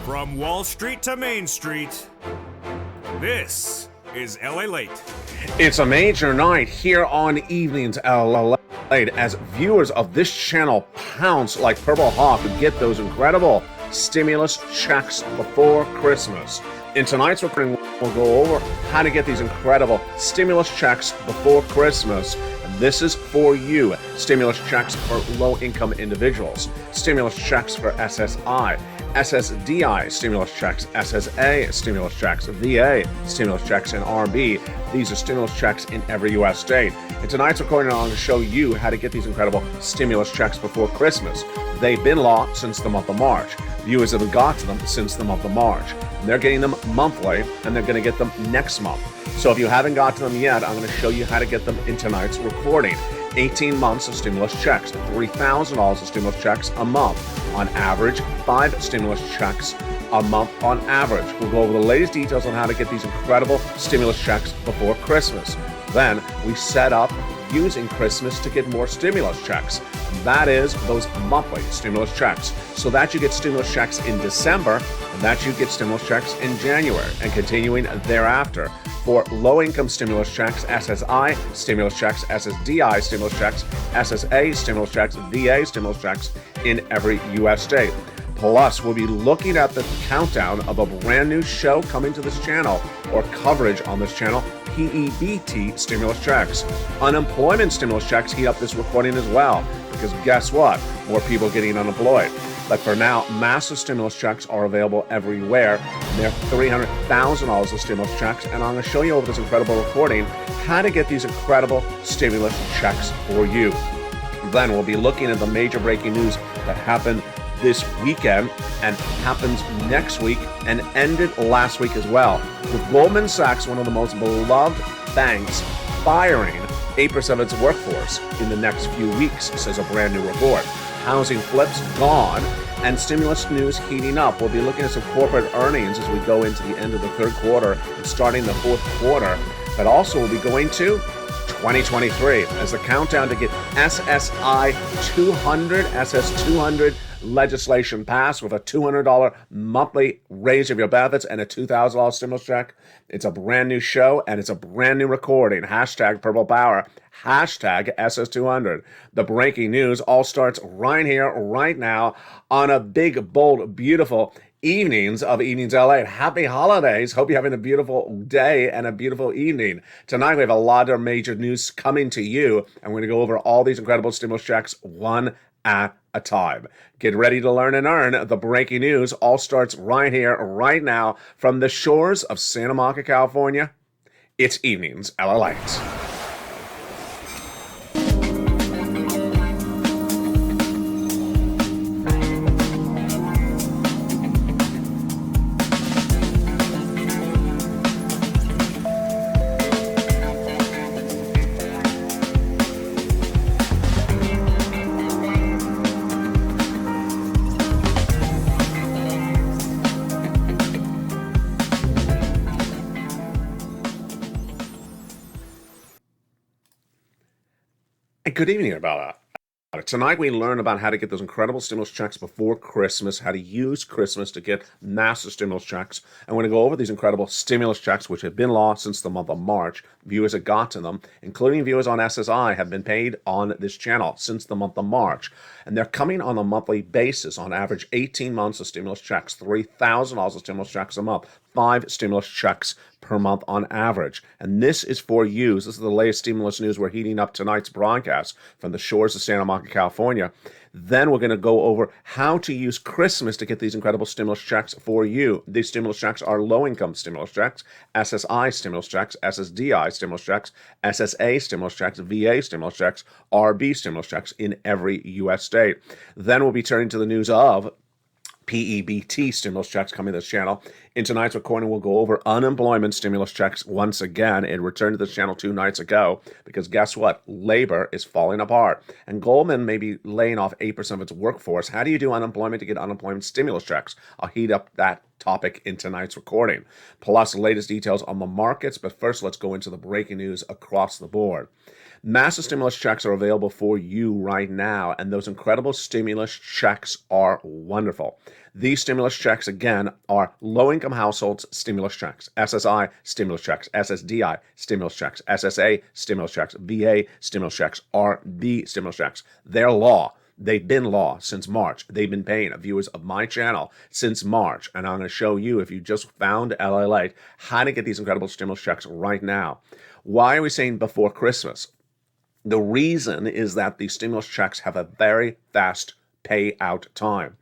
From Wall Street to Main Street, this is LA Late. It's a major night here on Evenings LA Late as viewers of this channel pounce like Purple Hawk to get those incredible stimulus checks before Christmas. In tonight's recording, we'll go over how to get these incredible stimulus checks before Christmas. And this is for you. Stimulus checks for low-income individuals. Stimulus checks for SSI, SSDI, stimulus checks, SSA, stimulus checks, VA, stimulus checks, and RB. These are stimulus checks in every U.S. state. In tonight's recording, I'm going to show you how to get these incredible stimulus checks before Christmas. They've been law since the month of March. Viewers have got them since the month of March. And they're getting them monthly, and they're going to get them next month. So if you haven't got to them yet, I'm going to show you how to get them in tonight's recording. 18 months of stimulus checks, $3,000 of stimulus checks a month. On average, 5 stimulus checks a month on average. We'll go over the latest details on how to get these incredible stimulus checks before Christmas. Then we set up using Christmas to get more stimulus checks. That is those monthly stimulus checks. So that you get stimulus checks in December, and that you get stimulus checks in January, and continuing thereafter. For low-income stimulus checks, SSI, stimulus checks, SSDI, stimulus checks, SSA, stimulus checks, VA, stimulus checks in every U.S. state. Plus, we'll be looking at the countdown of a brand new show coming to this channel, or coverage on this channel, PEBT stimulus checks. Unemployment stimulus checks heat up this recording as well, because guess what? More people getting unemployed. But for now, massive stimulus checks are available everywhere. And they're $300,000 of stimulus checks, and I'm going to show you over this incredible recording how to get these incredible stimulus checks for you. Then we'll be looking at the major breaking news that happened this weekend and happens next week and ended last week as well. With Goldman Sachs, one of the most beloved banks, firing 8% of its workforce in the next few weeks, says a brand new report. Housing flips gone, and stimulus news heating up. We'll be looking at some corporate earnings as we go into the end of the third quarter and starting the fourth quarter. But also we'll be going to 2023 as the countdown to get SSI 200, SS200 legislation passed with a $200 monthly raise of your benefits and a $2,000 stimulus check. It's a brand new show and it's a brand new recording. Hashtag Purple Power. Hashtag SS200. The breaking news all starts right here, right now, on a big, bold, beautiful evenings of Evenings LA. Happy holidays. Hope you're having a beautiful day and a beautiful evening. Tonight we have a lot of major news coming to you, and we're going to go over all these incredible stimulus checks one at a time. Get ready to learn and earn. The breaking news all starts right here, right now, from the shores of Santa Monica, California. It's Evenings LA Lights. Good evening, about that. Tonight we learn about how to get those incredible stimulus checks before Christmas, how to use Christmas to get massive stimulus checks. And we're going to go over these incredible stimulus checks, which have been law since the month of March. Viewers have got to them, including viewers on SSI, have been paid on this channel since the month of March. And they're coming on a monthly basis, on average 18 months of stimulus checks, $3,000 of stimulus checks a month, 5 stimulus checks per month on average. And this is for you. This is the latest stimulus news. We're heating up tonight's broadcast from the shores of Santa Monica, California. Then we're going to go over how to use Christmas to get these incredible stimulus checks for you. These stimulus checks are low-income stimulus checks, SSI stimulus checks, SSDI stimulus checks, SSA stimulus checks, VA stimulus checks, RB stimulus checks in every U.S. state. Then we'll be turning to the news of PEBT stimulus checks coming to this channel. In tonight's recording, we'll go over unemployment stimulus checks once again. It returned to this channel 2 nights ago because guess what? Labor is falling apart. And Goldman may be laying off 8% of its workforce. How do you do unemployment to get unemployment stimulus checks? I'll heat up that topic in tonight's recording. Plus, the latest details on the markets. But first, let's go into the breaking news across the board. Massive stimulus checks are available for you right now, and those incredible stimulus checks are wonderful. These stimulus checks, again, are low-income households stimulus checks, SSI stimulus checks, SSDI stimulus checks, SSA stimulus checks, VA stimulus checks, RB stimulus checks. They're law. They've been law since March. They've been paying viewers of my channel since March. And I'm going to show you, if you just found LA, how to get these incredible stimulus checks right now. Why are we saying before Christmas? The reason is that these stimulus checks have a very fast payout time.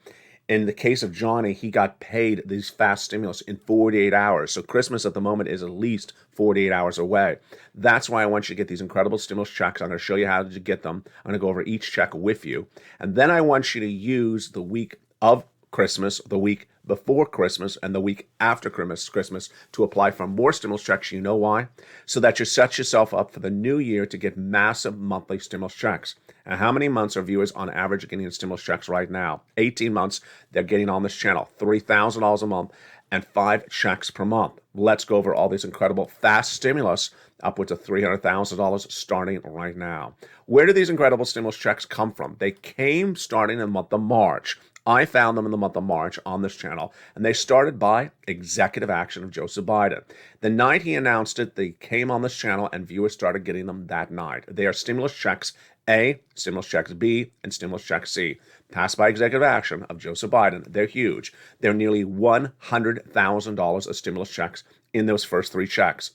In the case of Johnny, he got paid these fast stimulus in 48 hours. So Christmas at the moment is at least 48 hours away. That's why I want you to get these incredible stimulus checks. I'm going to show you how to get them. I'm going to go over each check with you. And then I want you to use the week of Christmas, the week before Christmas, and the week after Christmas to apply for more stimulus checks. You know why? So that you set yourself up for the new year to get massive monthly stimulus checks. And how many months are viewers on average getting stimulus checks right now? 18 months they're getting on this channel, $3,000 a month and 5 checks per month. Let's go over all these incredible fast stimulus, upwards of $300,000 starting right now. Where do these incredible stimulus checks come from? They came starting in the month of March. I found them in the month of March on this channel, and they started by executive action of Joseph Biden. The night he announced it, they came on this channel, and viewers started getting them that night. They are stimulus checks A, stimulus checks B, and stimulus check C, passed by executive action of Joseph Biden. They're huge. They're nearly $100,000 of stimulus checks in those first 3 checks.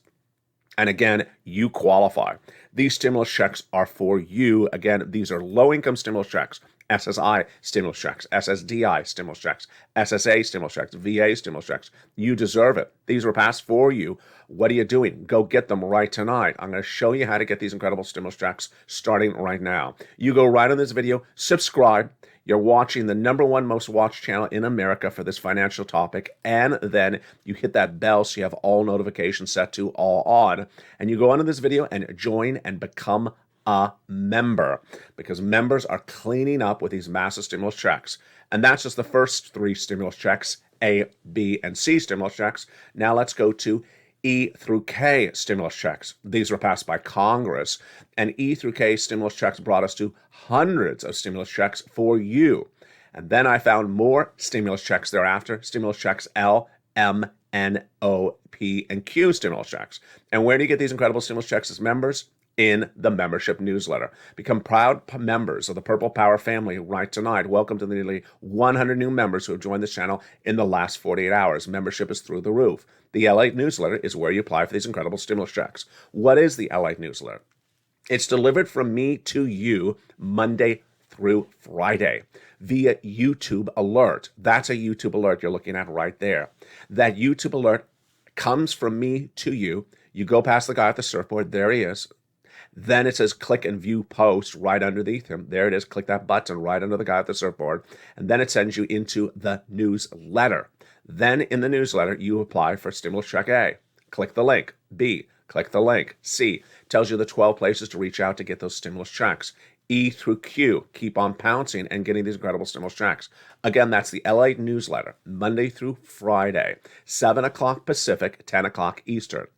And again, you qualify. These stimulus checks are for you. Again, these are low-income stimulus checks. SSI stimulus checks, SSDI stimulus checks, SSA stimulus checks, VA stimulus checks. You deserve it. These were passed for you. What are you doing? Go get them right tonight. I'm going to show you how to get these incredible stimulus checks starting right now. You go right on this video, subscribe. You're watching the #1 most watched channel in America for this financial topic, and then you hit that bell so you have all notifications set to all on. And you go onto this video and join and become a member, because members are cleaning up with these massive stimulus checks. And that's just the first 3 stimulus checks, A, B, and C stimulus checks. Now let's go to E through K stimulus checks. These were passed by Congress, and E through K stimulus checks brought us to hundreds of stimulus checks for you. And then I found more stimulus checks thereafter, stimulus checks L, M, N, O, P, and Q stimulus checks. And where do you get these incredible stimulus checks as members? In the membership newsletter. Become proud members of the Purple Power family right tonight. Welcome to the nearly 100 new members who have joined this channel in the last 48 hours. Membership is through the roof. The L8 newsletter is where you apply for these incredible stimulus checks. What is the L8 newsletter? It's delivered from me to you Monday through Friday via YouTube alert. That's a YouTube alert you're looking at right there. That YouTube alert comes from me to you. You go past the guy at the surfboard. There he is. Then it says click and view post right underneath him. There it is. Click that button right under the guy at the surfboard. And then it sends you into the newsletter. Then in the newsletter, you apply for stimulus check A. Click the link. B. Click the link. C. Tells you the 12 places to reach out to get those stimulus checks. E through Q. Keep on pouncing and getting these incredible stimulus checks. Again, that's the LA newsletter, Monday through Friday, 7 o'clock Pacific, 10 o'clock Eastern.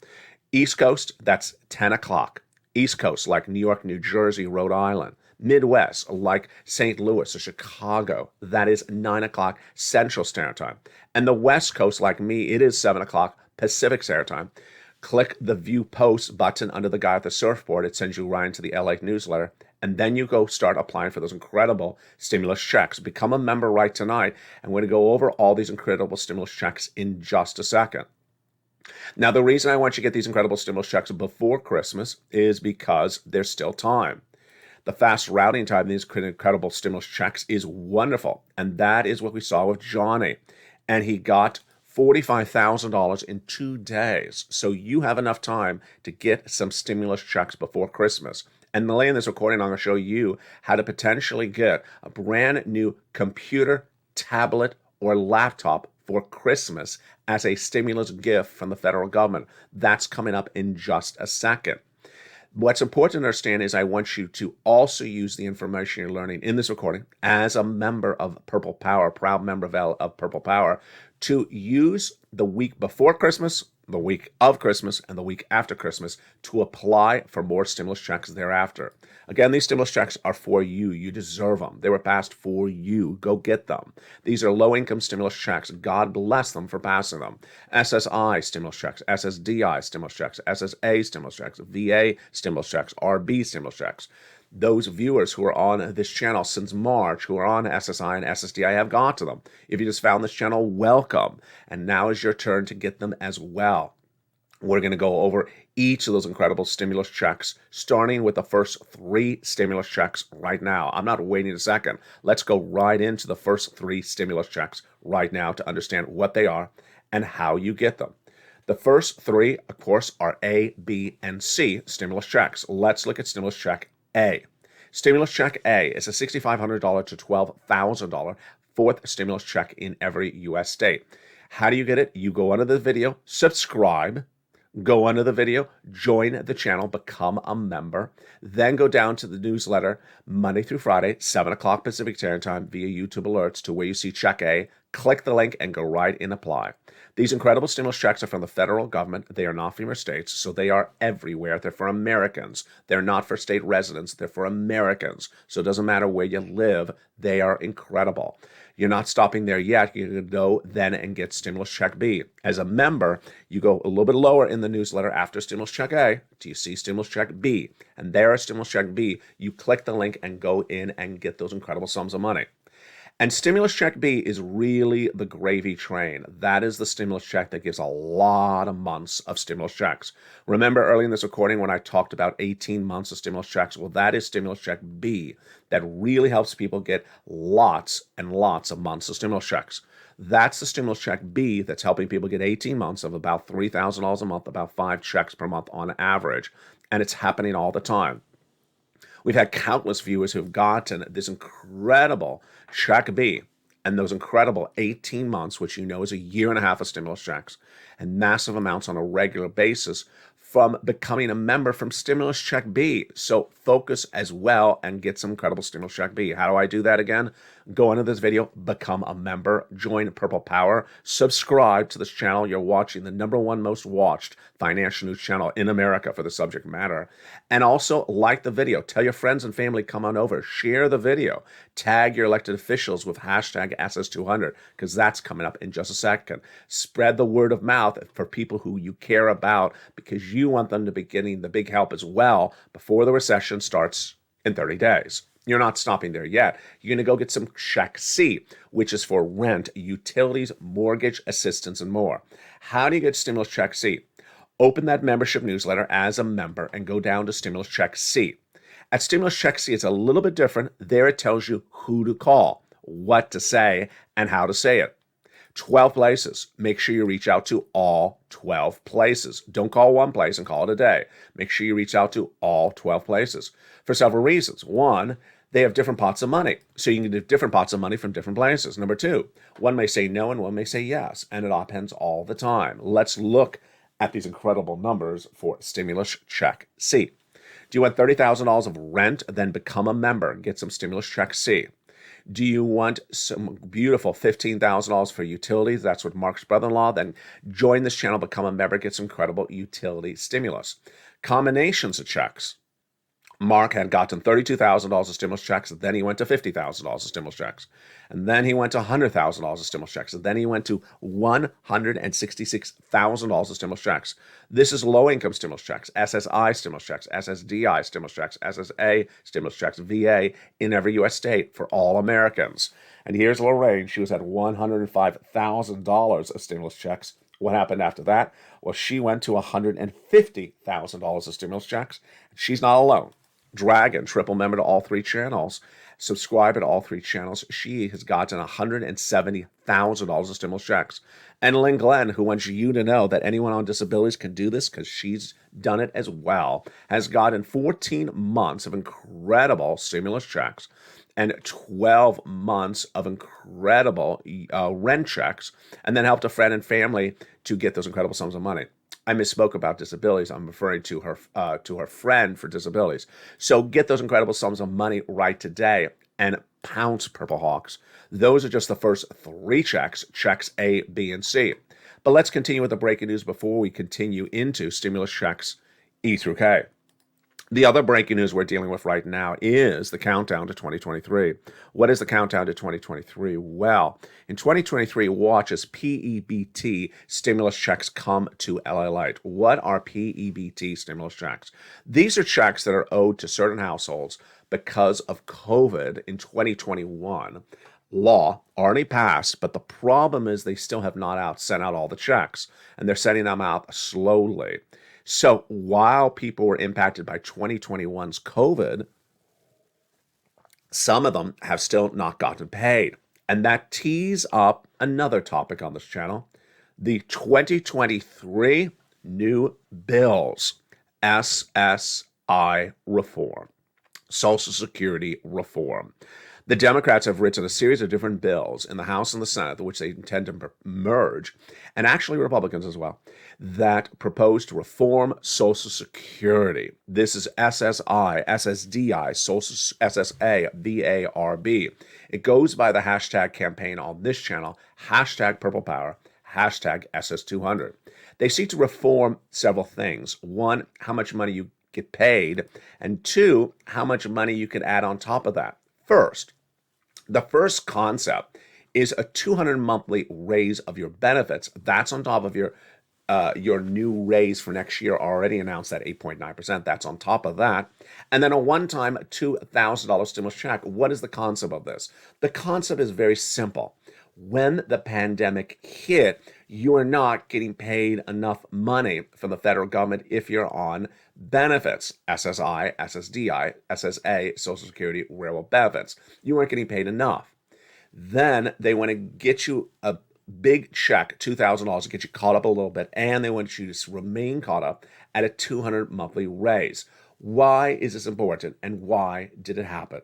East Coast, that's 10 o'clock. East Coast, like New York, New Jersey, Rhode Island. Midwest, like St. Louis or Chicago, that is 9 o'clock Central Standard Time. And the West Coast, like me, it is 7 o'clock Pacific Standard Time. Click the View Post button under the guy at the surfboard. It sends you right into the LA newsletter. And then you go start applying for those incredible stimulus checks. Become a member right tonight. And we're going to go over all these incredible stimulus checks in just a second. Now, the reason I want you to get these incredible stimulus checks before Christmas is because there's still time. The fast routing time of these incredible stimulus checks is wonderful. And that is what we saw with Johnny. And he got $45,000 in 2 days. So you have enough time to get some stimulus checks before Christmas. And in this recording, I'm going to show you how to potentially get a brand new computer, tablet, or laptop for Christmas as a stimulus gift from the federal government. That's coming up in just a second. What's important to understand is I want you to also use the information you're learning in this recording as a member of Purple Power, proud member of Purple Power, to use the week before Christmas, the week of Christmas, and the week after Christmas to apply for more stimulus checks thereafter. Again, these stimulus checks are for you. You deserve them. They were passed for you. Go get them. These are low-income stimulus checks. God bless them for passing them. SSI stimulus checks, SSDI stimulus checks, SSA stimulus checks, VA stimulus checks, RB stimulus checks. Those viewers who are on this channel since March, who are on SSI and SSDI, have got to them. If you just found this channel, welcome. And now is your turn to get them as well. We're going to go over each of those incredible stimulus checks, starting with the first 3 stimulus checks right now. I'm not waiting a second. Let's go right into the first 3 stimulus checks right now to understand what they are and how you get them. The first 3, of course, are A, B, and C stimulus checks. Let's look at stimulus check A. Stimulus check A is a $6,500 to $12,000 fourth stimulus check in every U.S. state. How do you get it? You go under the video, subscribe, go under the video, join the channel, become a member, then go down to the newsletter Monday through Friday, 7 o'clock Pacific Standard Time via YouTube alerts to where you see check A, click the link and go right in apply. These incredible stimulus checks are from the federal government. They are not from your states, so they are everywhere. They're for Americans. They're not for state residents. They're for Americans. So it doesn't matter where you live. They are incredible. You're not stopping there yet. You can go then and get stimulus check B. As a member, you go a little bit lower in the newsletter after stimulus check A. Do you see stimulus check B? And there is stimulus check B. You click the link and go in and get those incredible sums of money. And stimulus check B is really the gravy train. That is the stimulus check that gives a lot of months of stimulus checks. Remember early in this recording when I talked about 18 months of stimulus checks? Well, that is stimulus check B that really helps people get lots and lots of months of stimulus checks. That's the stimulus check B that's helping people get 18 months of about $3,000 a month, about 5 checks per month on average. And it's happening all the time. We've had countless viewers who've gotten this incredible check B and those incredible 18 months, which you know is a year and a half of stimulus checks, and massive amounts on a regular basis from becoming a member from stimulus check B. So focus as well and get some incredible stimulus check B. How do I do that again? Go into this video, become a member, join Purple Power, subscribe to this channel. You're watching the #1 most watched financial news channel in America for the subject matter. And also like the video. Tell your friends and family, come on over. Share the video. Tag your elected officials with hashtag SS200 because that's coming up in just a second. Spread the word of mouth for people who you care about because you want them to be getting the big help as well before the recession starts in 30 days. You're not stopping there yet. You're going to go get some check C, which is for rent, utilities, mortgage assistance, and more. How do you get stimulus check C? Open that membership newsletter as a member and go down to stimulus check C. At stimulus check C, it's a little bit different. There it tells you who to call, what to say, and how to say it. 12 places. Make sure you reach out to all 12 places. Don't call one place and call it a day. Make sure you reach out to all 12 places for several reasons. One, they have different pots of money. So you can get different pots of money from different places. Number 2, one may say no and one may say yes. And it happens all the time. Let's look at these incredible numbers for stimulus check C. Do you want $30,000 of rent? Then become a member and get some stimulus check C. Do you want some beautiful $15,000 for utilities? That's what Mark's brother-in-law. Then join this channel, become a member, get some incredible utility stimulus. Combinations of checks. Mark had gotten $32,000 of stimulus checks, then he went to $50,000 of stimulus checks, and then he went to $100,000 of stimulus checks, and then he went to $166,000 of stimulus checks. This is low-income stimulus checks, SSI stimulus checks, SSDI stimulus checks, SSA stimulus checks, VA in every U.S. state for all Americans. And here's Lorraine. She was at $105,000 of stimulus checks. What happened after that? Well, she went to $150,000 of stimulus checks. She's not alone. Dragon, triple member to all 3 channels, subscriber to all 3 channels. She has gotten $170,000 of stimulus checks. And Lynn Glenn, who wants you to know that anyone on disabilities can do this because she's done it as well, has gotten 14 months of incredible stimulus checks and 12 months of incredible rent checks, and then helped a friend and family to get those incredible sums of money. I misspoke about disabilities. I'm referring to her friend for disabilities. So get those incredible sums of money right today and pounce, Purple Hawks. Those are just the first 3 checks, checks A, B, and C. But let's continue with the breaking news before we continue into stimulus checks E through K. The other breaking news we're dealing with right now is the countdown to 2023. What is the countdown to 2023? Well, in 2023, watch as PEBT stimulus checks come to LA. What are PEBT stimulus checks? These are checks that are owed to certain households because of COVID in 2021. Law already passed, but the problem is they still have not sent out all the checks, and they're sending them out slowly. So while people were impacted by 2021's COVID, some of them have still not gotten paid. And that tees up another topic on this channel, the 2023 new bills, SSI reform, Social Security reform. The Democrats have written a series of different bills in the House and the Senate, which they intend to merge, and actually Republicans as well, that propose to reform Social Security. This is SSI, SSDI, SSA, VARB. It goes by the hashtag campaign on this channel, hashtag Purple Power, hashtag SS200. They seek to reform several things. One, how much money you get paid, and two, how much money you can add on top of that. First, the first concept is a $200 monthly raise of your benefits. That's on top of your new raise for next year, already announced at 8.9%. That's on top of that. And then a one-time $2,000 stimulus check. What is the concept of this? The concept is very simple. When the pandemic hit, you are not getting paid enough money from the federal government if you're on benefits, SSI, SSDI, SSA, Social Security, railroad benefits. You weren't getting paid enough. Then they want to get you a big check, $2,000, to get you caught up a little bit, and they want you to remain caught up at a $200 monthly raise. Why is this important, and why did it happen?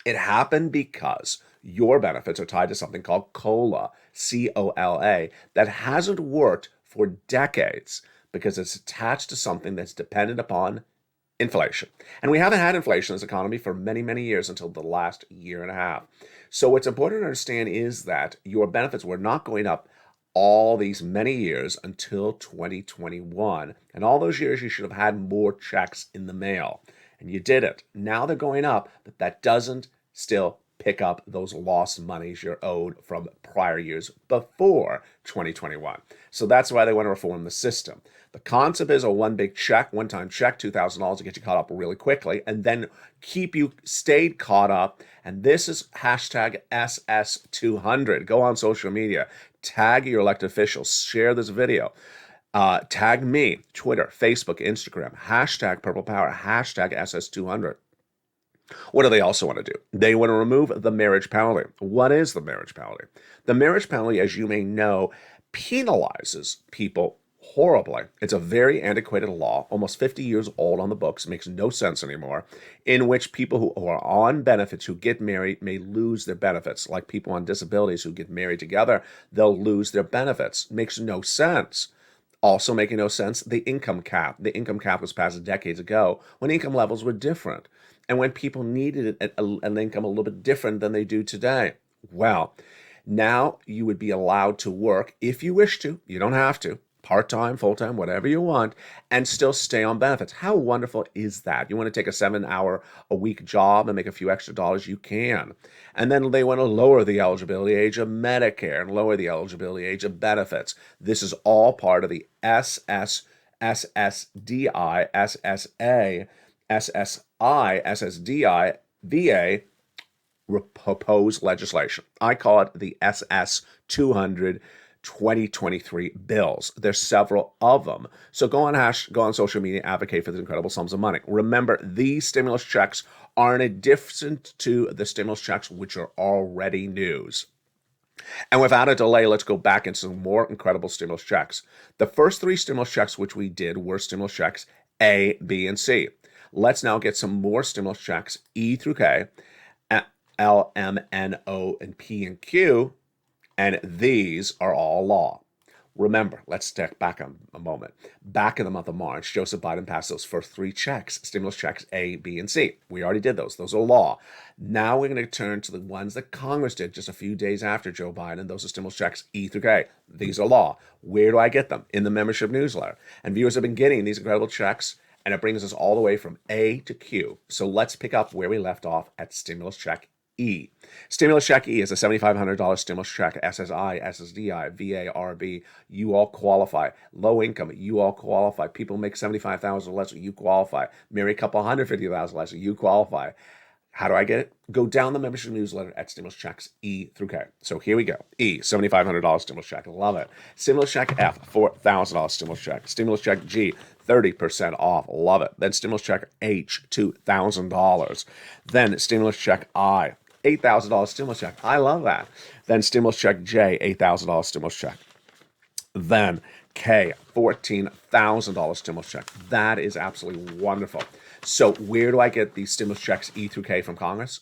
It happened because your benefits are tied to something called COLA, C-O-L-A, that hasn't worked for decades because it's attached to something that's dependent upon inflation. And we haven't had inflation in this economy for many, many years until the last year and a half. So what's important to understand is that your benefits were not going up all these many years until 2021. And all those years you should have had more checks in the mail. And you didn't. Now they're going up, but that doesn't still pick up those lost monies you're owed from prior years before 2021. So that's why they want to reform the system. The concept is a one big check, one-time check, $2,000 to get you caught up really quickly, and then keep you stayed caught up. And this is hashtag SS200. Go on social media, tag your elected officials, share this video. Tag me, Twitter, Facebook, Instagram, hashtag Purple Power, hashtag SS200. What do they also want to do? They want to remove the marriage penalty. What is the marriage penalty? The marriage penalty, as you may know, penalizes people horribly. It's a very antiquated law, almost 50 years old on the books, makes no sense anymore, in which people who are on benefits who get married may lose their benefits. Like people on disabilities who get married together, they'll lose their benefits. Makes no sense. Also making no sense, the income cap. The income cap was passed decades ago when income levels were different and when people needed an income a little bit different than they do today. Well, now you would be allowed to work if you wish to. You don't have to. Part-time, full-time, whatever you want, and still stay on benefits. How wonderful is that? You want to take a 7-hour-a-week job and make a few extra dollars, you can. And then they want to lower the eligibility age of Medicare and lower the eligibility age of benefits. This is all part of the SSDI, SSA, SSI, SSDI, VA proposed legislation. I call it the SS200 2023 bills. There's several of them. So go on social media, advocate for these incredible sums of money. Remember, these stimulus checks are in addition to the stimulus checks which are already news. And without a delay, let's go back into some more incredible stimulus checks. The first 3 stimulus checks which we did were stimulus checks A, B, and C. Let's now get some more stimulus checks E through K, L, M, N, O, and P, and Q. And these are all law. Remember, let's step back a moment. Back in the month of March, Joseph Biden passed those first 3 checks, stimulus checks A, B, and C. We already did those. Those are law. Now we're going to turn to the ones that Congress did just a few days after Joe Biden. Those are stimulus checks E through K. These are law. Where do I get them? In the membership newsletter. And viewers have been getting these incredible checks, and it brings us all the way from A to Q. So let's pick up where we left off at stimulus check E. Stimulus check E is a $7,500 stimulus check. SSI, SSDI, VA, RB, you all qualify. Low income, you all qualify. People make $75,000 or less, you qualify. Marry a couple $150,000 less, you qualify. How do I get it? Go down the membership newsletter at stimulus checks E through K. So here we go. E, $7,500 stimulus check. Love it. Stimulus check F, $4,000 stimulus check. Stimulus check G, 30% off. Love it. Then stimulus check H, $2,000. Then stimulus check I, $8,000 stimulus check. I love that. Then stimulus check J, $8,000 stimulus check. Then K, $14,000 stimulus check. That is absolutely wonderful. So where do I get these stimulus checks E through K from Congress?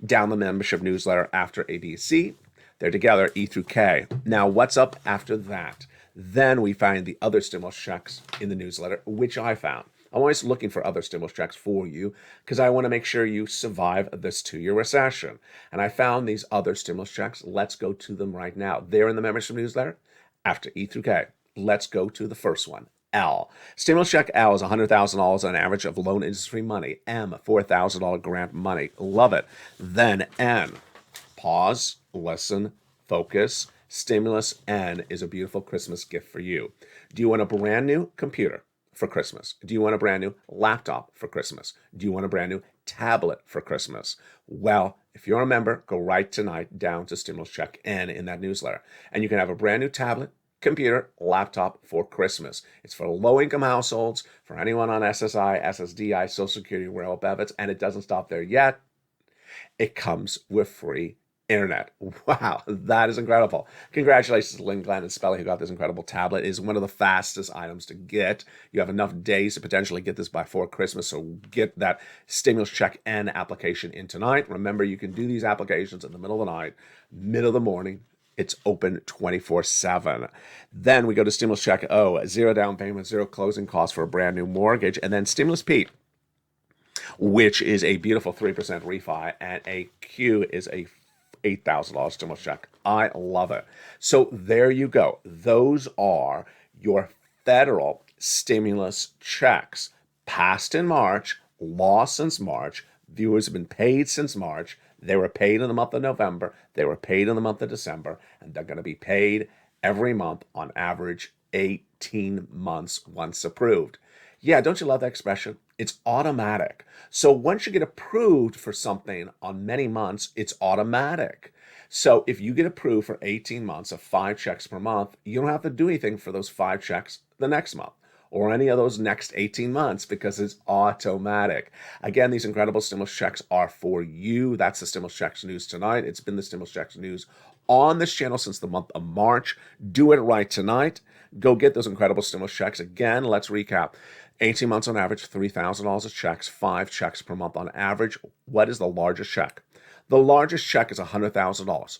Down the membership newsletter after A, B, C. They're together, E through K. Now, what's up after that? Then we find the other stimulus checks in the newsletter, which I found. I'm always looking for other stimulus checks for you because I want to make sure you survive this 2-year recession. And I found these other stimulus checks. Let's go to them right now. They're in the membership newsletter after E through K. Let's go to the first one. L. Stimulus check L is $100,000 on average of loan industry money. M, $4,000 grant money. Love it. Then N. Pause, listen, focus. Stimulus N is a beautiful Christmas gift for you. Do you want a brand new computer for Christmas? Do you want a brand new laptop for Christmas? Do you want a brand new tablet for Christmas? Well, if you're a member, go right tonight down to stimulus check N in that newsletter, and you can have a brand new tablet, computer, laptop for Christmas. It's for low-income households, for anyone on SSI, SSDI, Social Security, Rail PEBT, and it doesn't stop there yet. It comes with free internet. Wow, that is incredible. Congratulations to Lynn, Glenn, and Spelly who got this incredible tablet. It is one of the fastest items to get. You have enough days to potentially get this before Christmas, so get that stimulus check N application in tonight. Remember, you can do these applications in the middle of the night, middle of the morning. It's open 24/7. Then we go to stimulus check O, 0 down payment, 0 closing costs for a brand new mortgage, and then stimulus P, which is a beautiful 3% refi, and a Q is a $8,000 stimulus check. I love it. So there you go. Those are your federal stimulus checks. Passed in March, law since March. Viewers have been paid since March. They were paid in the month of November. They were paid in the month of December. And they're going to be paid every month on average 18 months once approved. Yeah, don't you love that expression? It's automatic. So once you get approved for something on many months, it's automatic. So if you get approved for 18 months of 5 checks per month, you don't have to do anything for those 5 checks the next month or any of those next 18 months because it's automatic. Again, these incredible stimulus checks are for you. That's the stimulus checks news tonight. It's been the stimulus checks news on this channel since the month of March. Do it right tonight. Go get those incredible stimulus checks. Again, let's recap. 18 months on average, $3,000 of checks, 5 checks per month on average. What is the largest check? The largest check is $100,000.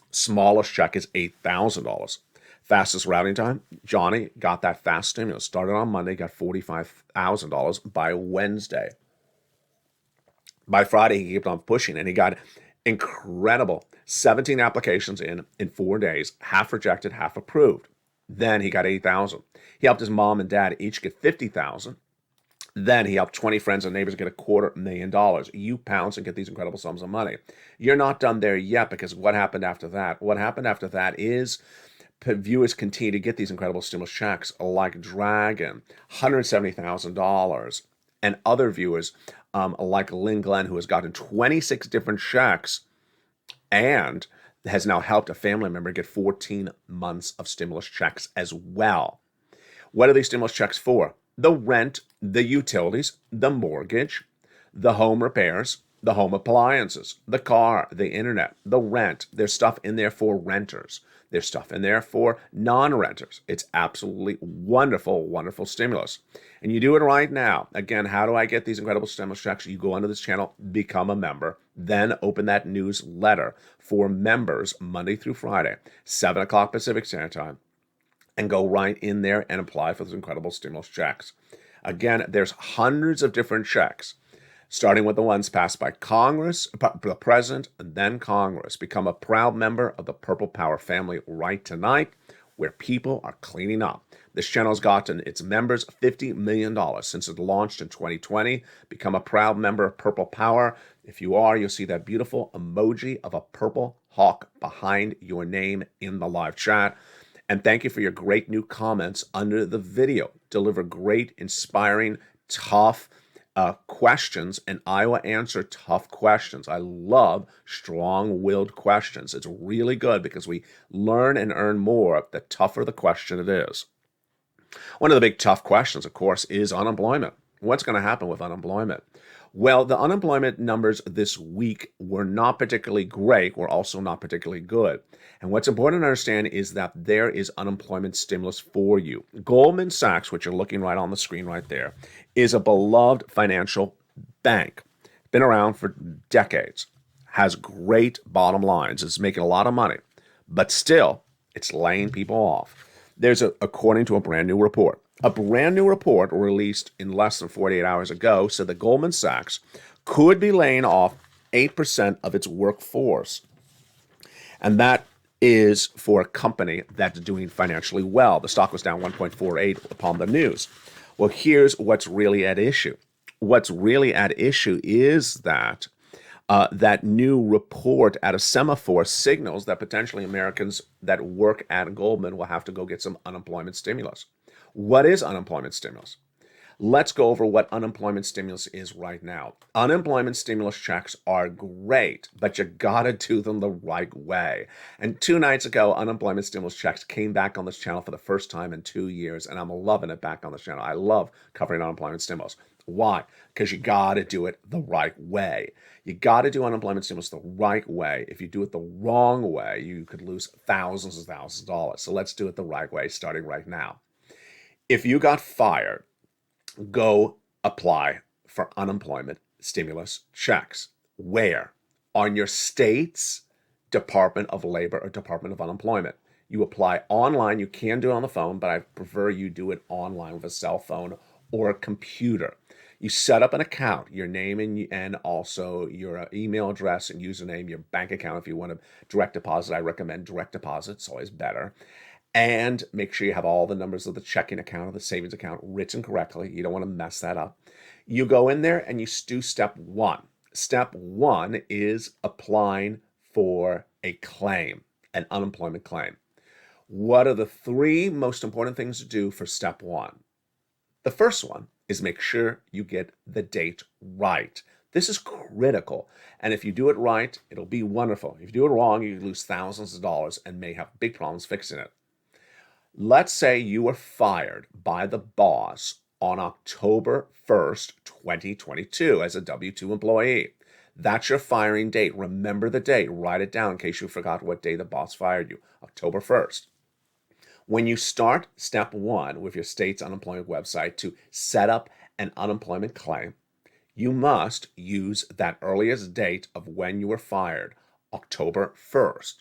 Smallest check is $8,000. Fastest routing time, Johnny got that fast stimulus. Started on Monday, got $45,000 by Wednesday. By Friday, he kept on pushing, and he got incredible 17 applications in 4 days, half rejected, half approved. Then he got $8,000. He helped his mom and dad each get $50,000. Then he helped 20 friends and neighbors get $250,000. You pounce and get these incredible sums of money. You're not done there yet because what happened after that? What happened after that is viewers continue to get these incredible stimulus checks like Dragon, $170,000, and other viewers like Lynn Glenn, who has gotten 26 different checks and has now helped a family member get 14 months of stimulus checks as well. What are these stimulus checks for? The rent, the utilities, the mortgage, the home repairs, the home appliances, the car, the internet, the rent. There's stuff in there for renters. There's stuff in there for non-renters. It's absolutely wonderful, wonderful stimulus. And you do it right now. Again, how do I get these incredible stimulus checks? You go onto this channel, become a member, then open that newsletter for members Monday through Friday, 7 o'clock Pacific Standard Time, and go right in there and apply for those incredible stimulus checks. Again, there's hundreds of different checks, starting with the ones passed by Congress, the President, and then Congress. Become a proud member of the Purple Power family right tonight, where people are cleaning up. This channel has gotten its members $50 million since it launched in 2020. Become a proud member of Purple Power. If you are, you'll see that beautiful emoji of a purple hawk behind your name in the live chat. And thank you for your great new comments under the video. Deliver great, inspiring, tough questions, and I will answer tough questions. I love strong-willed questions. It's really good because we learn and earn more the tougher the question it is. One of the big tough questions, of course, is unemployment. What's going to happen with unemployment? Well, the unemployment numbers this week were not particularly great, were also not particularly good. And what's important to understand is that there is unemployment stimulus for you. Goldman Sachs, which you're looking right on the screen right there, is a beloved financial bank. Been around for decades, has great bottom lines, is making a lot of money, but still, it's laying people off. According to a brand new report. A brand new report released in less than 48 hours ago said that Goldman Sachs could be laying off 8% of its workforce. And that is for a company that's doing financially well. The stock was down 1.48 upon the news. Well, here's what's really at issue. What's really at issue is that that new report at a semaphore signals that potentially Americans that work at Goldman will have to go get some unemployment stimulus. What is unemployment stimulus? Let's go over what unemployment stimulus is right now. Unemployment stimulus checks are great, but you gotta do them the right way. And 2 nights ago, unemployment stimulus checks came back on this channel for the first time in 2 years, and I'm loving it back on this channel. I love covering unemployment stimulus. Why? Because you gotta do it the right way. You gotta do unemployment stimulus the right way. If you do it the wrong way, you could lose thousands and thousands of dollars. So let's do it the right way, starting right now. If you got fired, go apply for unemployment stimulus checks. Where? On your state's Department of Labor or Department of Unemployment. You apply online. You can do it on the phone, but I prefer you do it online with a cell phone or a computer. You set up an account, your name and also your email address and username, your bank account. If you want to direct deposit, I recommend direct deposit. It's always better. And make sure you have all the numbers of the checking account or the savings account written correctly. You don't want to mess that up. You go in there and you do step 1. Step 1 is applying for a claim, an unemployment claim. What are the 3 most important things to do for step 1? The first one is make sure you get the date right. This is critical. And if you do it right, it'll be wonderful. If you do it wrong, you lose thousands of dollars and may have big problems fixing it. Let's say you were fired by the boss on October 1st, 2022 as a W-2 employee. That's your firing date. Remember the date. Write it down in case you forgot what day the boss fired you. October 1st. When you start step 1 with your state's unemployment website to set up an unemployment claim, you must use that earliest date of when you were fired, October 1st.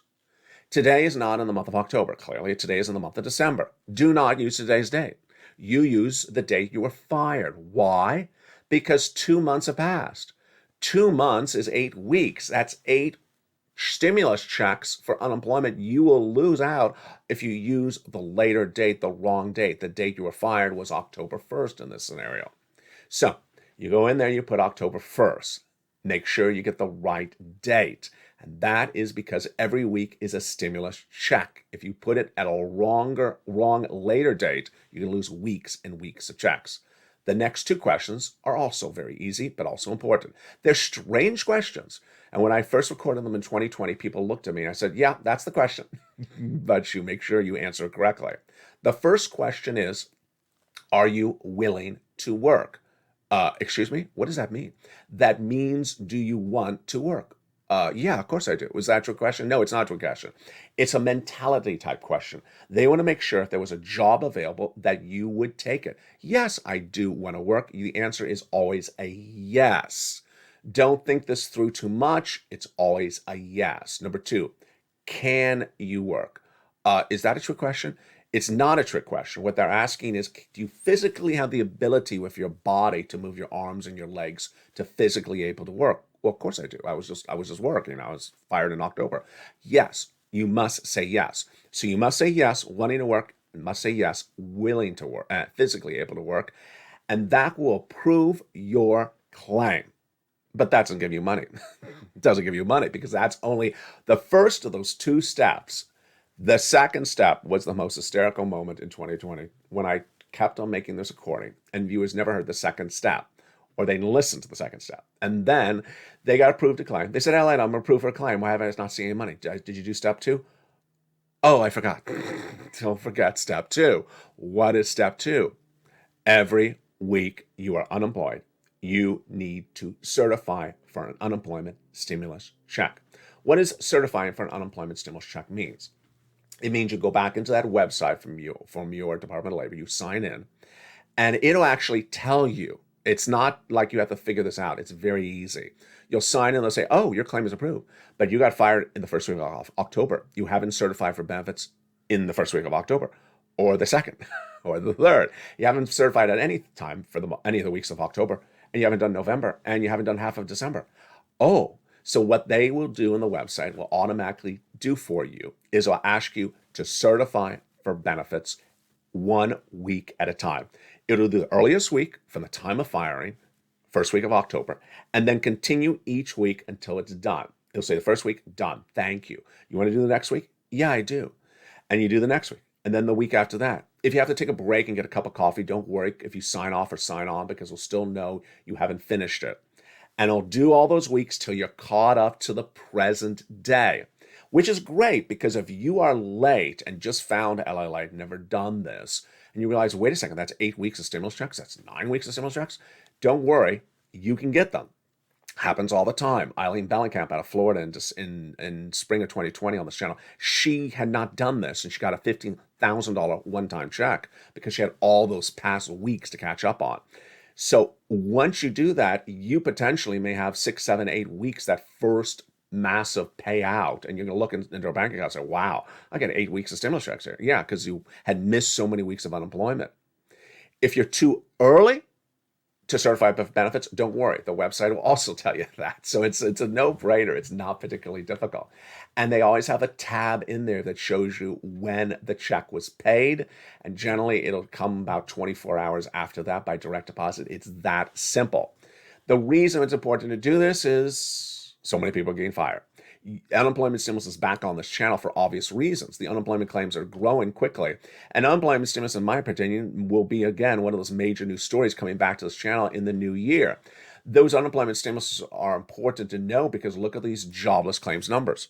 Today is not in the month of October. Clearly, today is in the month of December. Do not use today's date. You use the date you were fired. Why? Because 2 months have passed. 2 months is 8 weeks. That's 8 stimulus checks for unemployment. You will lose out if you use the later date, the wrong date. The date you were fired was October 1st in this scenario. So you go in there, you put October 1st. Make sure you get the right date. And that is because every week is a stimulus check. If you put it at a wrong later date, you can lose weeks and weeks of checks. The next 2 questions are also very easy, but also important. They're strange questions. And when I first recorded them in 2020, people looked at me and I said, yeah, that's the question. But you make sure you answer it correctly. The first question is, are you willing to work? Excuse me, what does that mean? That means, do you want to work? Yeah, of course I do. Was that your question? No, it's not your question. It's a mentality type question. They want to make sure if there was a job available that you would take it. Yes, I do want to work. The answer is always a yes. Don't think this through too much. It's always a yes. Number 2, can you work? Is that a true question? It's not a trick question. What they're asking is, do you physically have the ability with your body to move your arms and your legs to physically able to work? Well, of course I do. I was just working. I was fired in October. Yes, you must say yes. So you must say yes, wanting to work, and must say yes, willing to work, physically able to work, and that will approve your claim. But that doesn't give you money. It doesn't give you money because that's only the first of those two steps. The second step was the most hysterical moment in 2020 when I kept on making this recording and viewers never heard the second step, or they didn't listen to the second step. And then they got approved to claim. They said, Elliot, I'm approved for a claim. Why haven't I not seen any money? Did you do step 2? Oh, I forgot. Don't forget step 2. What is step 2? Every week you are unemployed, you need to certify for an unemployment stimulus check. What does certifying for an unemployment stimulus check means? It means you go back into that website from your Department of Labor, you sign in, and it'll actually tell you. It's not like you have to figure this out. It's very easy. You'll sign in, they'll say, oh, your claim is approved, but you got fired in the first week of October. You haven't certified for benefits in the first week of October, or the second, or the third. You haven't certified at any time for any of the weeks of October, and you haven't done November, and you haven't done half of December. Oh, so what they will do in the website will automatically do for you is it'll ask you to certify for benefits 1 week at a time. It'll do the earliest week from the time of firing, first week of October, and then continue each week until it's done. It'll say the first week, done, thank you. You want to do the next week? Yeah, I do. And you do the next week, and then the week after that. If you have to take a break and get a cup of coffee, don't worry if you sign off or sign on, because we'll still know you haven't finished it. And it'll do all those weeks till you're caught up to the present day, which is great, because if you are late and just found LLA, never done this, and you realize, wait a second, that's 8 weeks of stimulus checks, that's 9 weeks of stimulus checks, don't worry, you can get them. Happens all the time. Eileen Bellenkamp out of Florida in spring of 2020 on this channel, she had not done this, and she got a $15,000 one-time check because she had all those past weeks to catch up on. So once you do that, you potentially may have 6, 7, 8 weeks, that first massive payout, and you're going to look into a bank account and say, wow, I got 8 weeks of stimulus checks here. Yeah, because you had missed so many weeks of unemployment. If you're too early to certify benefits, don't worry. The website will also tell you that. So it's a no-brainer. It's not particularly difficult. And they always have a tab in there that shows you when the check was paid. And generally, it'll come about 24 hours after that by direct deposit. It's that simple. The reason it's important to do this is so many people are getting fired. Unemployment stimulus is back on this channel for obvious reasons. The unemployment claims are growing quickly. And unemployment stimulus, in my opinion, will be, again, one of those major news stories coming back to this channel in the new year. Those unemployment stimuluses are important to know because look at these jobless claims numbers.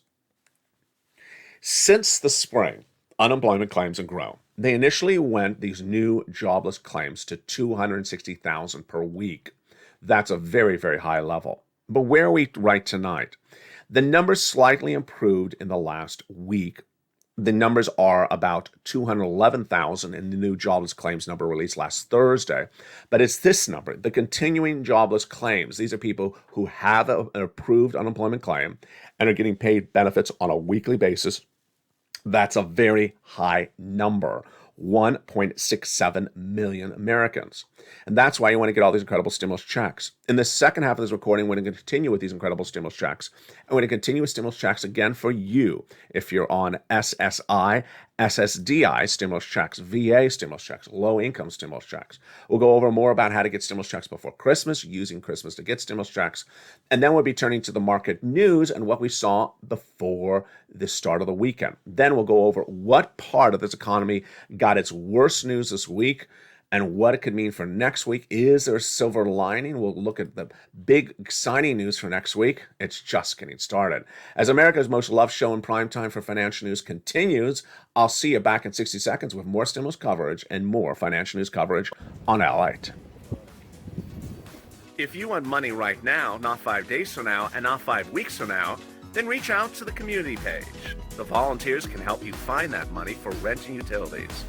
Since the spring, unemployment claims have grown. They initially went, these new jobless claims, to 260,000 per week. That's a very, very high level. But where are we right tonight? The numbers slightly improved in the last week. The numbers are about 211,000 in the new jobless claims number released last Thursday. But it's this number, the continuing jobless claims. These are people who have an approved unemployment claim and are getting paid benefits on a weekly basis. That's a very high number. 1.67 million Americans. And that's why you want to get all these incredible stimulus checks. In the second half of this recording, we're going to continue with these incredible stimulus checks. And we're going to continue with stimulus checks again for you. If you're on SSI, SSDI stimulus checks, VA stimulus checks, low-income stimulus checks. We'll go over more about how to get stimulus checks before Christmas, using Christmas to get stimulus checks. And then we'll be turning to the market news and what we saw before the start of the weekend. Then we'll go over what part of this economy got its worst news this week and what it could mean for next week. Is there a silver lining? We'll look at the big exciting news for next week. It's just getting started. As America's most loved show in primetime for financial news continues, I'll see you back in 60 seconds with more stimulus coverage and more financial news coverage on LALATE. If you want money right now, not 5 days from now, and not 5 weeks from now, then reach out to the community page. The volunteers can help you find that money for rent and utilities.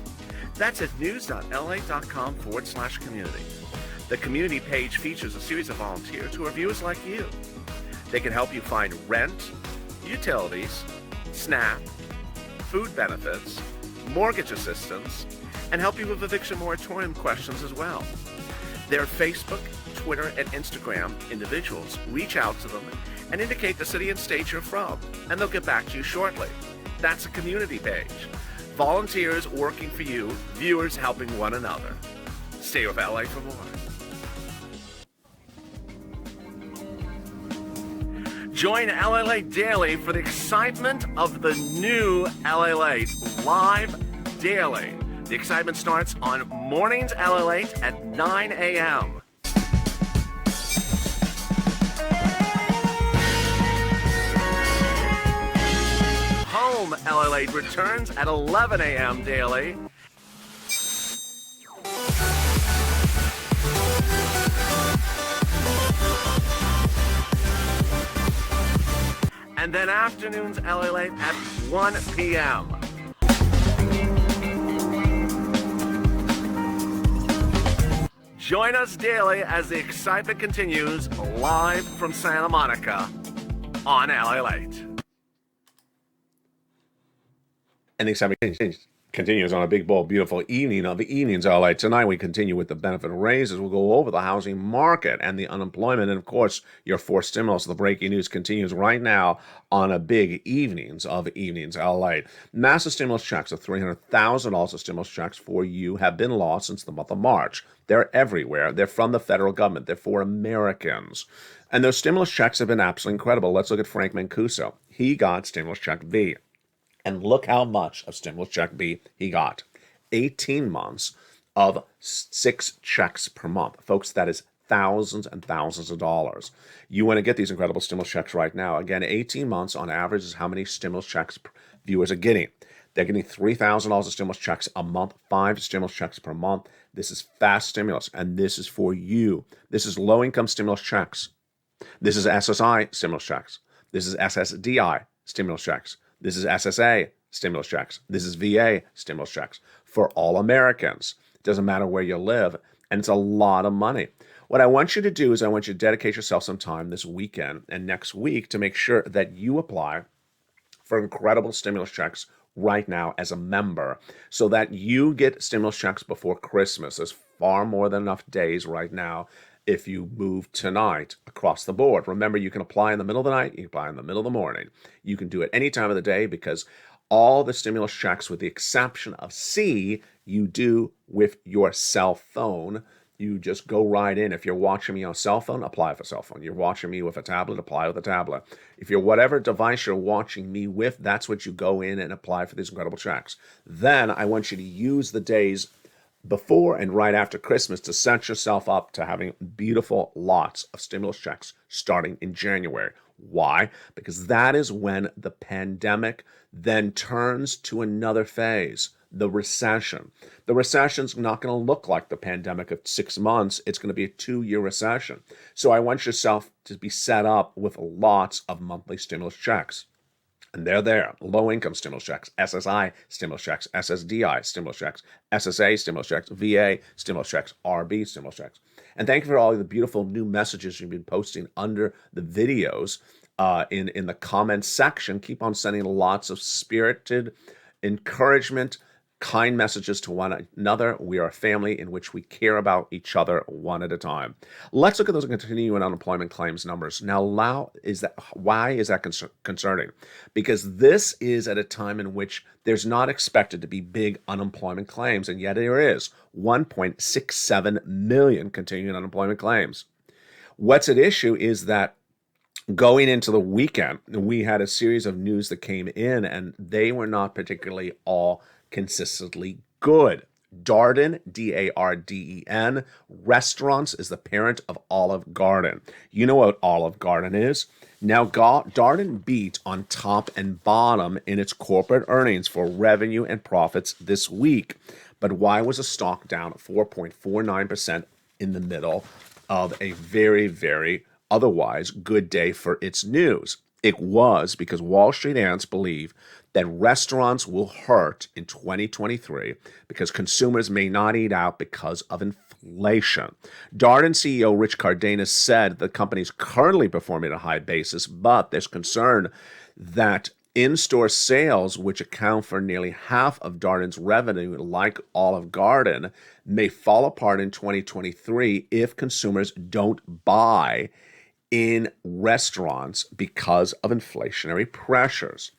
That's at news.la.com/community. The community page features a series of volunteers who are viewers like you. They can help you find rent, utilities, SNAP, food benefits, mortgage assistance, and help you with eviction moratorium questions as well. Their Facebook, Twitter, and Instagram individuals reach out to them and indicate the city and state you're from, and they'll get back to you shortly. That's a community page. Volunteers working for you, viewers helping one another. Stay with LA for more. Join LA Late Daily for the excitement of the new LA Late live daily. The excitement starts on mornings LA Late at 9 a.m. Home LA Late returns at 11 a.m. daily. And then afternoons LA Late at 1 p.m. Join us daily as the excitement continues live from Santa Monica on LA Late. And the excitement continues on a big, bold, beautiful evening of the evenings LA. Tonight we continue with the benefit raises. We'll go over the housing market and the unemployment. And of course, your fourth stimulus. The breaking news continues right now on a big evenings of evenings LA. Massive stimulus checks of $300,000 of stimulus checks for you have been lost since the month of March. They're everywhere. They're from the federal government. They're for Americans. And those stimulus checks have been absolutely incredible. Let's look at Frank Mancuso. He got stimulus check B. And look how much of stimulus check B he got. 18 months of 6 checks per month. Folks, that is thousands and thousands of dollars. You want to get these incredible stimulus checks right now. Again, 18 months on average is how many stimulus checks viewers are getting. They're getting $3,000 of stimulus checks a month, 5 stimulus checks per month. This is fast stimulus, and this is for you. This is low-income stimulus checks. This is SSI stimulus checks. This is SSDI stimulus checks. This is SSA stimulus checks. This is VA stimulus checks for all Americans. It doesn't matter where you live, and it's a lot of money. What I want you to do is I want you to dedicate yourself some time this weekend and next week to make sure that you apply for incredible stimulus checks right now as a member so that you get stimulus checks before Christmas. There's far more than enough days right now if you move tonight across the board. Remember, you can apply in the middle of the night, you can apply in the middle of the morning. You can do it any time of the day because all the stimulus checks, with the exception of C, you do with your cell phone. You just go right in. If you're watching me on a cell phone, apply with a cell phone. You're watching me with a tablet, apply with a tablet. If you're whatever device you're watching me with, that's what you go in and apply for these incredible checks. Then I want you to use the days before and right after Christmas to set yourself up to having beautiful lots of stimulus checks starting in January. Why? Because that is when the pandemic then turns to another phase, the recession. The recession's not going to look like the pandemic of 6 months. It's going to be a 2-year recession. So I want yourself to be set up with lots of monthly stimulus checks. And they're there. Low-income stimulus checks, SSI stimulus checks, SSDI stimulus checks, SSA stimulus checks, VA stimulus checks, RB stimulus checks. And thank you for all the beautiful new messages you've been posting under the videos in the comments section. Keep on sending lots of spirited encouragement, kind messages to one another. We are a family in which we care about each other one at a time. Let's look at those continuing unemployment claims numbers. Now, why is that concerning? Because this is at a time in which there's not expected to be big unemployment claims, and yet there is 1.67 million continuing unemployment claims. What's at issue is that going into the weekend, we had a series of news that came in, and they were not particularly all consistently good. Darden, D-A-R-D-E-N, Restaurants is the parent of Olive Garden. You know what Olive Garden is? Now, Darden beat on top and bottom in its corporate earnings for revenue and profits this week. But why was the stock down 4.49% in the middle of a very, very otherwise good day for its news? It was because Wall Street analysts believe that restaurants will hurt in 2023 because consumers may not eat out because of inflation. Darden CEO Rich Cardenas said the company is currently performing at a high basis, but there's concern that In-store sales, which account for nearly half of Darden's revenue, like Olive Garden, may fall apart in 2023 if consumers don't buy in restaurants because of inflationary pressures.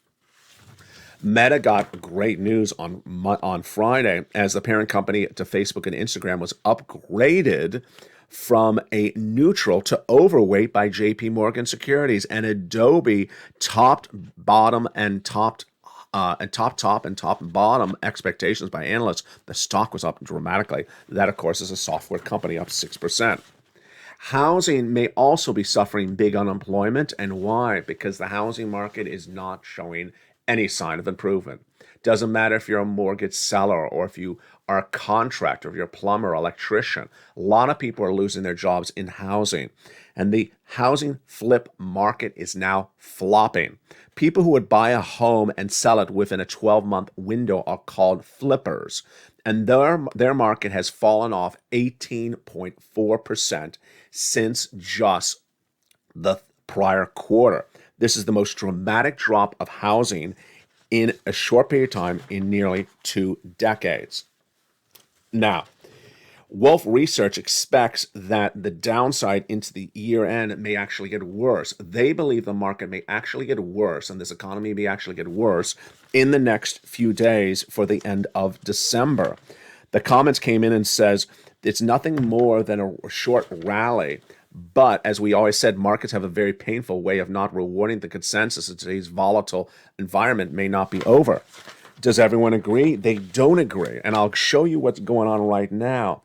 Meta got great news on Friday as the parent company to Facebook and Instagram was upgraded from a neutral to overweight by JP Morgan Securities, and Adobe topped bottom and top and bottom expectations by analysts. The stock was up dramatically. That, of course, is a software company up 6%. Housing may also be suffering big unemployment. And why? Because the housing market is not showing any sign of improvement. Doesn't matter if you're a mortgage seller or if you are a contractor, if you're a plumber, electrician. A lot of people are losing their jobs in housing. And the housing flip market is now flopping. People who would buy a home and sell it within a 12-month window are called flippers. And their market has fallen off 18.4% since just the prior quarter. This is the most dramatic drop of housing in a short period of time in nearly 2 decades. Now, Wolf Research expects that the downside into the year end may actually get worse. They believe the market may actually get worse and this economy may actually get worse in the next few days for the end of December. The comments came in and says it's nothing more than a short rally. But as we always said, markets have a very painful way of not rewarding the consensus that today's volatile environment may not be over. Does everyone agree? They don't agree. And I'll show you what's going on right now.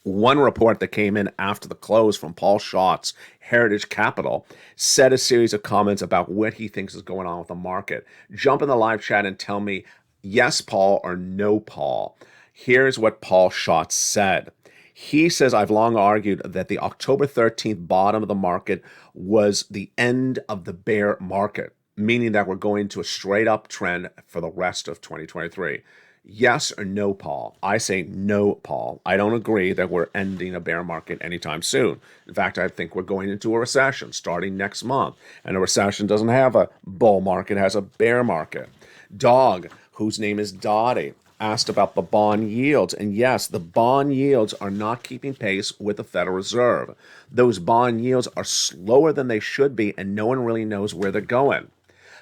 One report that came in after the close from Paul Schatz, Heritage Capital, said a series of comments about what he thinks is going on with the market. Jump in the live chat and tell me yes, Paul, or no, Paul. Here's what Paul Schatz said. He says, I've long argued that the October 13th bottom of the market was the end of the bear market, meaning that we're going to a straight up trend for the rest of 2023. Yes or no, Paul? I say no, Paul. I don't agree that we're ending a bear market anytime soon. In fact, I think we're going into a recession starting next month. And a recession doesn't have a bull market, it has a bear market. Dog, whose name is Dottie, asked about the bond yields. And yes, the bond yields are not keeping pace with the Federal Reserve. Those bond yields are slower than they should be, and no one really knows where they're going.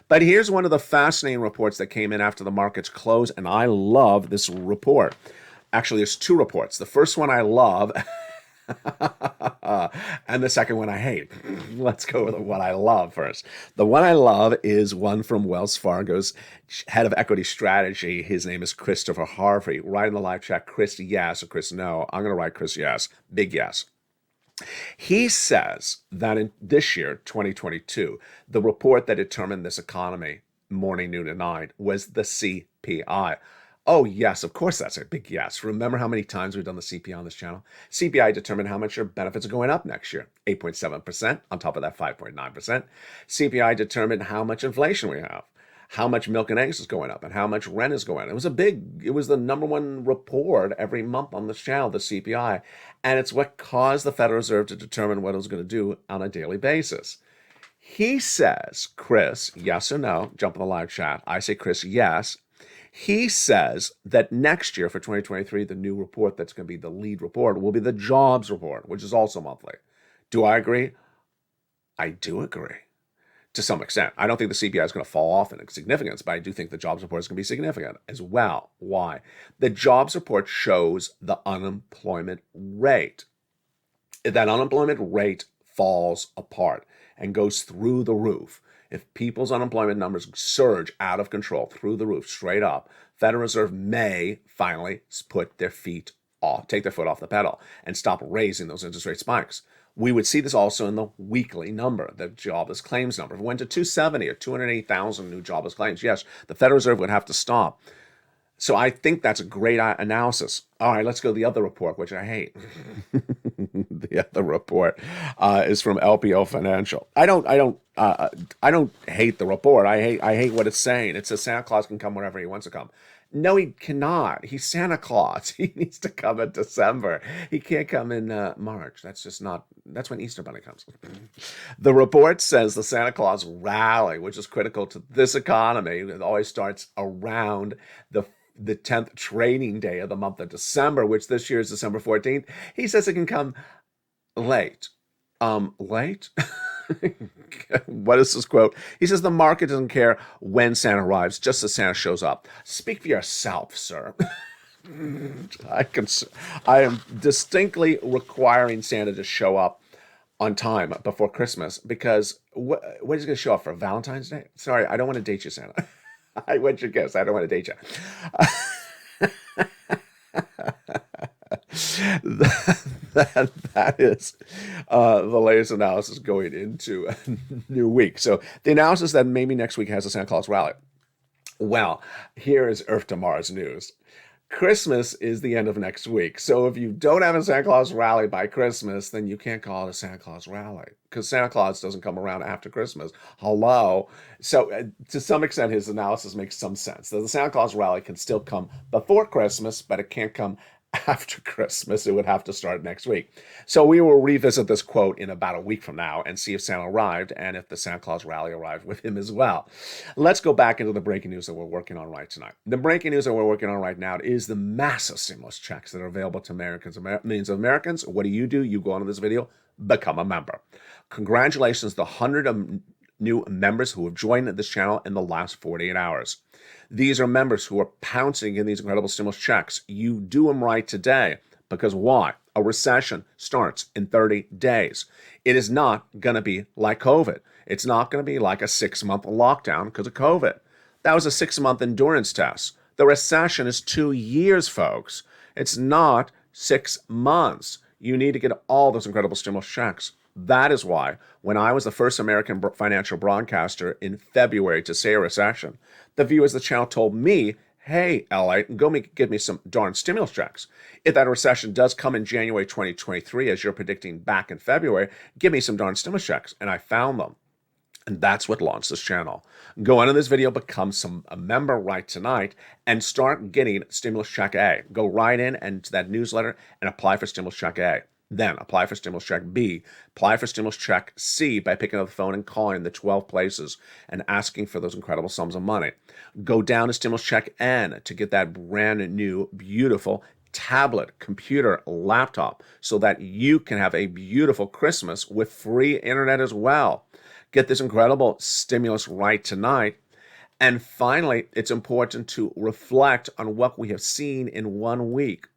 But here's one of the fascinating reports that came in after the markets closed, and I love this report. Actually, there's 2 reports. The first one I love, and the second one I hate. Let's go with what I love first. The one I love is one from Wells Fargo's head of equity strategy. His name is Christopher Harvey. Write in the live chat, Chris yes or Chris no. I'm going to write Chris yes. Big yes. He says that in this year, 2022, the report that determined this economy, morning, noon, and night, was the CPI. Oh, yes, of course, that's a big yes. Remember how many times we've done the CPI on this channel? CPI determined how much your benefits are going up next year, 8.7%, on top of that 5.9%. CPI determined how much inflation we have, how much milk and eggs is going up, and how much rent is going up. It was the number one report every month on this channel, the CPI, and it's what caused the Federal Reserve to determine what it was going to do on a daily basis. He says, Chris, yes or no, jump in the live chat. I say, Chris, yes. He says that next year for 2023, the new report that's going to be the lead report will be the jobs report, which is also monthly. Do I agree? I do agree to some extent. I don't think the CPI is going to fall off in significance, but I do think the jobs report is going to be significant as well. Why? The jobs report shows the unemployment rate. If that unemployment rate falls apart and goes through the roof, if people's unemployment numbers surge out of control through the roof, straight up, Federal Reserve may finally take their foot off the pedal and stop raising those interest rate spikes. We would see this also in the weekly number, the jobless claims number. If it went to 270 or 208,000 new jobless claims, yes, the Federal Reserve would have to stop. So I think that's a great analysis. All right, let's go to the other report, which I hate. The other report is from LPO Financial. I don't hate the report. I hate what it's saying. It says Santa Claus can come whenever he wants to come. No, he cannot. He's Santa Claus. He needs to come in December. He can't come in March. That's just not. That's when Easter Bunny comes. The report says the Santa Claus rally, which is critical to this economy, it always starts around the 10th trading day of the month of December, which this year is December 14th. He says it can come late. Late? What is this quote? He says the market doesn't care when Santa arrives, just as Santa shows up. Speak for yourself, sir. I am distinctly requiring Santa to show up on time before Christmas because what is he going to show up for Valentine's Day? Sorry, I don't want to date you, Santa. What's your guess? I don't want to date you. That is the latest analysis going into a new week. So the analysis that maybe next week has a Santa Claus rally. Well, here is Earth to Mars news. Christmas is the end of next week. So if you don't have a Santa Claus rally by Christmas, then you can't call it a Santa Claus rally because Santa Claus doesn't come around after Christmas. Hello. So to some extent, his analysis makes some sense. The Santa Claus rally can still come before Christmas, but it can't come after Christmas. It would have to start next week. So we will revisit this quote in about a week from now and see if Santa arrived and if the Santa Claus rally arrived with him as well. Let's go back into the breaking news that we're working on right tonight. The breaking news that we're working on right now is the massive stimulus checks that are available to millions of Americans. What do? You go onto this video, become a member. Congratulations to the 100 new members who have joined this channel in the last 48 hours. These are members who are pouncing in these incredible stimulus checks. You do them right today. Because why? A recession starts in 30 days. It is not going to be like COVID. It's not going to be like a 6-month lockdown because of COVID. That was a 6-month endurance test. The recession is 2 years, folks. It's not 6 months. You need to get all those incredible stimulus checks. That is why, when I was the first American financial broadcaster in February to say a recession, the viewers of the channel told me, hey, LA, get me some darn stimulus checks. If that recession does come in January 2023, as you're predicting back in February, give me some darn stimulus checks. And I found them. And that's what launched this channel. Go into this video, become a member right tonight, and start getting stimulus check A. Go right in and to that newsletter and apply for stimulus check A. Then apply for stimulus check B. Apply for stimulus check C by picking up the phone and calling the 12 places and asking for those incredible sums of money. Go down to stimulus check N to get that brand new, beautiful tablet, computer, laptop so that you can have a beautiful Christmas with free internet as well. Get this incredible stimulus right tonight. And finally, it's important to reflect on what we have seen in 1 week.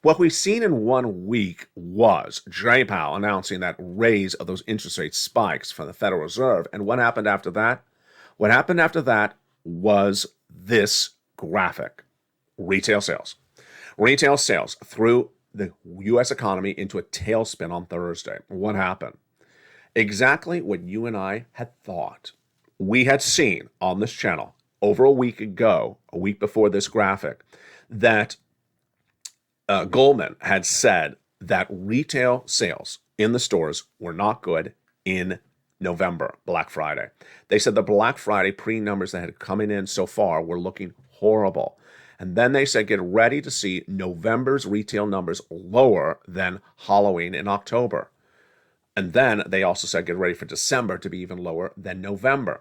What we've seen in 1 week was Jerome Powell announcing that raise of those interest rate spikes from the Federal Reserve. And what happened after that? What happened after that was this graphic. Retail sales. Retail sales threw the U.S. economy into a tailspin on Thursday. What happened? Exactly what you and I had thought. We had seen on this channel over a week ago, a week before this graphic, that Goldman had said that retail sales in the stores were not good in November, Black Friday. They said the Black Friday pre-numbers that had come in so far were looking horrible. And then they said, get ready to see November's retail numbers lower than Halloween in October. And then they also said, get ready for December to be even lower than November.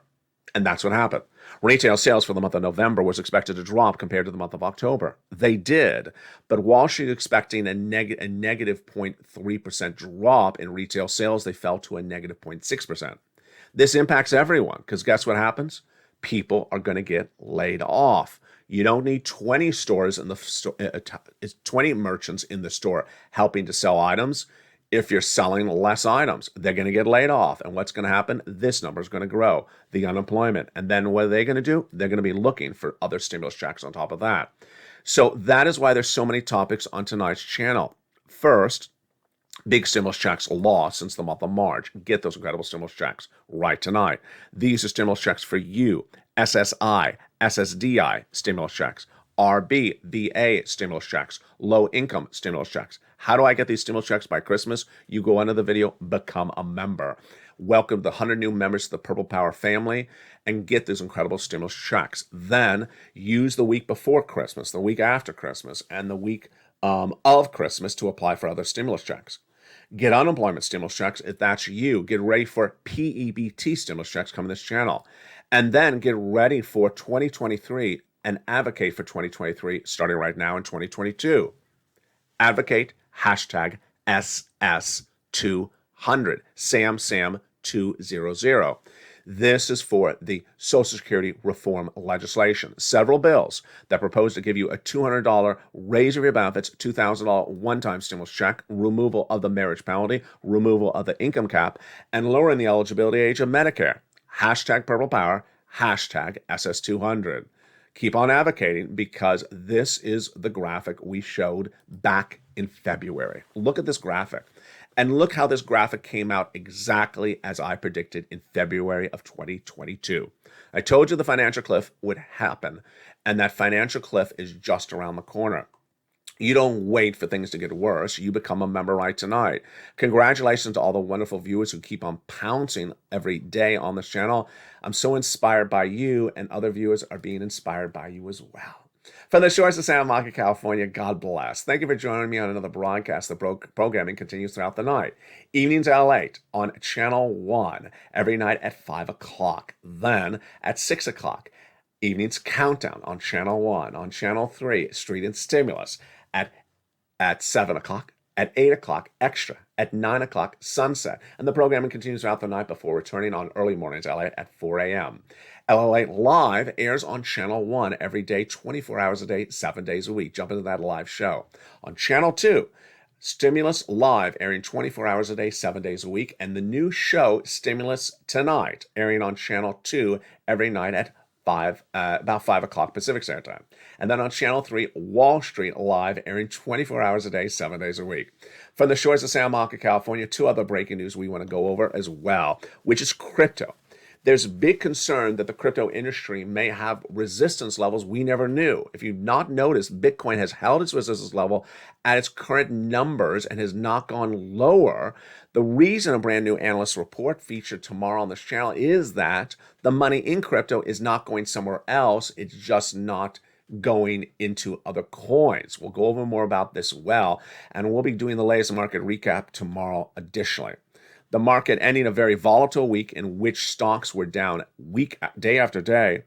And that's what happened. Retail sales for the month of November was expected to drop compared to the month of October. They did. But while she was expecting a negative 0.3% drop in retail sales, they fell to a negative 0.6%. This impacts everyone because guess what happens? People are going to get laid off. You don't need 20 stores in the store, 20 merchants in the store helping to sell items. If you're selling less items, they're going to get laid off. And what's going to happen? This number is going to grow, the unemployment. And then what are they going to do? They're going to be looking for other stimulus checks on top of that. So that is why there's so many topics on tonight's channel. First, big stimulus checks lost since the month of March. Get those incredible stimulus checks right tonight. These are stimulus checks for you. SSI, SSDI stimulus checks VA stimulus checks, low income stimulus checks. How do I get these stimulus checks by Christmas? You go under the video, become a member. Welcome the 100 new members to the Purple Power family and get these incredible stimulus checks. Then use the week before Christmas, the week after Christmas, and the week of Christmas to apply for other stimulus checks. Get unemployment stimulus checks if that's you. Get ready for PEBT stimulus checks coming this channel. And then get ready for 2023 and advocate for 2023 starting right now in 2022. Advocate hashtag SS200, SAM200. This is for the Social Security reform legislation. Several bills that propose to give you a $200 raise of your benefits, $2,000 one-time stimulus check, removal of the marriage penalty, removal of the income cap, and lowering the eligibility age of Medicare. Hashtag Purple Power, hashtag SS200. Keep on advocating because this is the graphic we showed back in February. Look at this graphic. And look how this graphic came out exactly as I predicted in February of 2022. I told you the financial cliff would happen, and that financial cliff is just around the corner. You don't wait for things to get worse. You become a member right tonight. Congratulations to all the wonderful viewers who keep on pouncing every day on this channel. I'm so inspired by you, and other viewers are being inspired by you as well. From the shores of Santa Monica, California, God bless. Thank you for joining me on another broadcast. The programming continues throughout the night. Evenings at 8 on Channel 1 every night at 5 o'clock. Then at 6 o'clock, Evenings Countdown on Channel 1. On Channel 3, Street and Stimulus at 7 o'clock. At 8 o'clock, Extra. At 9 o'clock, Sunset. And the programming continues throughout the night before returning on early mornings at 4 a.m. LLA Live airs on Channel 1 every day, 24 hours a day, 7 days a week. Jump into that live show. On Channel 2, Stimulus Live, airing 24 hours a day, 7 days a week. And the new show, Stimulus Tonight, airing on Channel 2 every night at about 5 o'clock Pacific Standard Time. And then on Channel 3, Wall Street Live, airing 24 hours a day, 7 days a week. From the shores of Santa Monica, California, two other breaking news we want to go over as well, which is crypto. There's big concern that the crypto industry may have resistance levels we never knew. If you've not noticed, Bitcoin has held its resistance level at its current numbers and has not gone lower. The reason a brand new analyst report featured tomorrow on this channel is that the money in crypto is not going somewhere else. It's just not going into other coins. We'll go over more about this well, and we'll be doing the latest market recap tomorrow additionally. The market ending a very volatile week in which stocks were down day after day,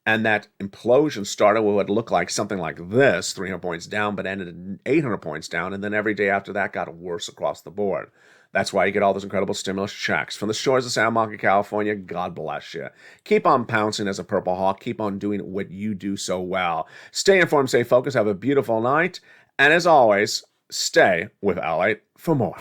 and that implosion started with what looked like something like this, 300 points down, but ended at 800 points down, and then every day after that got worse across the board. That's why you get all those incredible stimulus checks. From the shores of Santa Monica, California, God bless you. Keep on pouncing as a Purple Hawk. Keep on doing what you do so well. Stay informed, stay focused, have a beautiful night, and as always, stay with Allight for more.